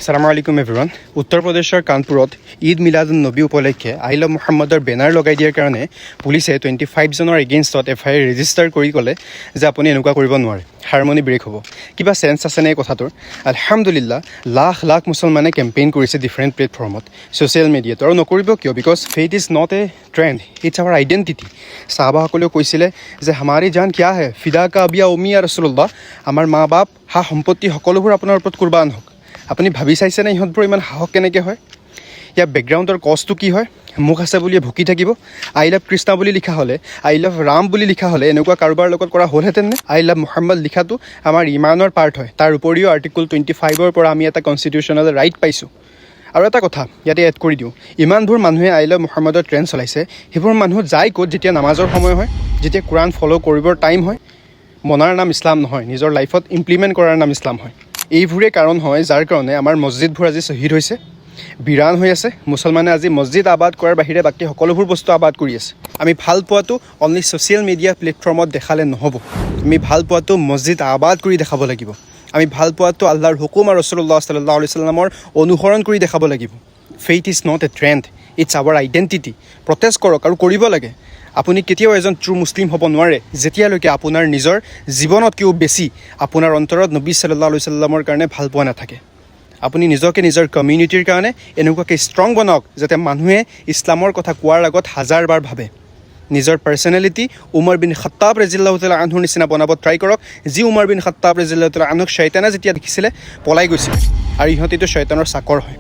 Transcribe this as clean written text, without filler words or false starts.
Assalamu alaikum everyone. উত্তৰ প্ৰদেশৰ কানপুৰত ঈদ মিলাদুন নবী উপলক্ষে আই লাভ মুহাম্মদৰ বেনাৰ লগাই দিয়াৰ কাৰণে পুলিচে 25 জনৰ এগেইনষ্টত এফআইআৰ ৰেজিষ্টাৰ কৰি ক'লে যে আপুনি এনেকুৱা কৰিব নোৱাৰে, হাৰমনি ব্ৰেক হ'ব। কিবা চেঞ্চ আছে নে কথাটোৰ? আলহামদুলিল্লাহ লাখ লাখ মুছলমানে কেম্পেইন কৰিছে ডিফাৰেণ্ট প্লেটফৰ্মত, ছ'চিয়েল মিডিয়াত, আৰু নকৰিব কিয়? Because faith is not a trend, it's our identity. চাহাবাসকলেও কৈছিলে যে হামাৰি জান কিয়া হে ফিদা কা আবিয়া উমিয়া ৰচুল্লাহ, আমাৰ মা বাপ সা সম্পত্তি সকলোবোৰ আপোনাৰ ওপৰত কুৰবান হওক। আপুনি ভাবি চাইছেনে ইহঁতবোৰ ইমান সাহস কেনেকৈ হয়? ইয়াৰ বেকগ্ৰাউণ্ডৰ কজটো কি হয়? মুখ আছে বুলিয়ে ভুকি থাকিব। আই লাভ কৃষ্ণ বুলি লিখা হ'লে, আই লাভ ৰাম বুলি লিখা হ'লে এনেকুৱা কাৰোবাৰ লগত কৰা হ'লহেঁতেন নে? আই লাভ মুহাম্মদ লিখাটো আমাৰ ইমানৰ পাৰ্ট হয়। তাৰ উপৰিও আৰ্টিকল 25ৰ পৰা আমি এটা কনষ্টিটিউশ্যনেল ৰাইট পাইছোঁ। আৰু এটা কথা ইয়াতে এড কৰি দিওঁ, ইমানবোৰ মানুহে আই লাভ মুহাম্মদৰ ট্ৰেণ্ড চলাইছে, সেইবোৰ মানুহ যায় ক'ত যেতিয়া নামাজৰ সময় হয়, যেতিয়া কোৰাণ ফ'ল' কৰিবৰ টাইম হয়। মনাৰ নাম ইছলাম নহয়, নিজৰ লাইফত ইমপ্লিমেণ্ট কৰাৰ নাম ইছলাম হয়। এইবোৰে কাৰণ হয় যাৰ কাৰণে আমাৰ মছজিদবোৰ আজি শ্বহীদ হৈছে, বিৰাণ হৈ আছে। মুছলমানে আজি মছজিদ আবাদ কৰাৰ বাহিৰে বাকী সকলোবোৰ বস্তু আবাদ কৰি আছে। আমি ভাল পোৱাটো অনলি ছ'চিয়েল মিডিয়া প্লেটফৰ্মত দেখালে নহ'ব, আমি ভাল পোৱাটো মছজিদ আবাদ কৰি দেখাব লাগিব। আমি ভাল পোৱাটো আল্লাহৰ হুকুম আৰু ৰাছুলুল্লাহ সাল্লাল্লাহু আলাইহি ওয়াসাল্লামৰ অনুসৰণ কৰি দেখাব লাগিব। Faith is not a trend, it's our identity. Protest কৰক আৰু কৰিব লাগে। আপুনি কেতিয়াও এজন ট্ৰু মুছলিম হ'ব নোৱাৰে যেতিয়ালৈকে আপোনাৰ নিজৰ জীৱনতকৈও বেছি আপোনাৰ অন্তৰত নবী সাল্লাল্লাহু আলাইহি ওয়াসাল্লামৰ কাৰণে ভাল পোৱা নাথাকে। আপুনি নিজকে নিজৰ কমিউনিটিৰ কাৰণে এনেকুৱাকৈ ষ্ট্ৰং বনাওক যাতে মানুহে ইছলামৰ কথা কোৱাৰ আগত হাজাৰবাৰ ভাবে। নিজৰ পাৰ্চনেলিটি উমৰ বিন খাত্তাব ৰাদিয়াল্লাহু তাআলা আনহুৰ নিচিনা বনাব ট্ৰাই কৰক, যি উমৰ বিন খাত্তাব ৰাদিয়াল্লাহু তাআলা আনহুক শয়তানে যেতিয়া দেখিছিলে পলাই গৈছিলে, আৰু ইহঁতেতো শয়তানৰ চাকৰ হয়।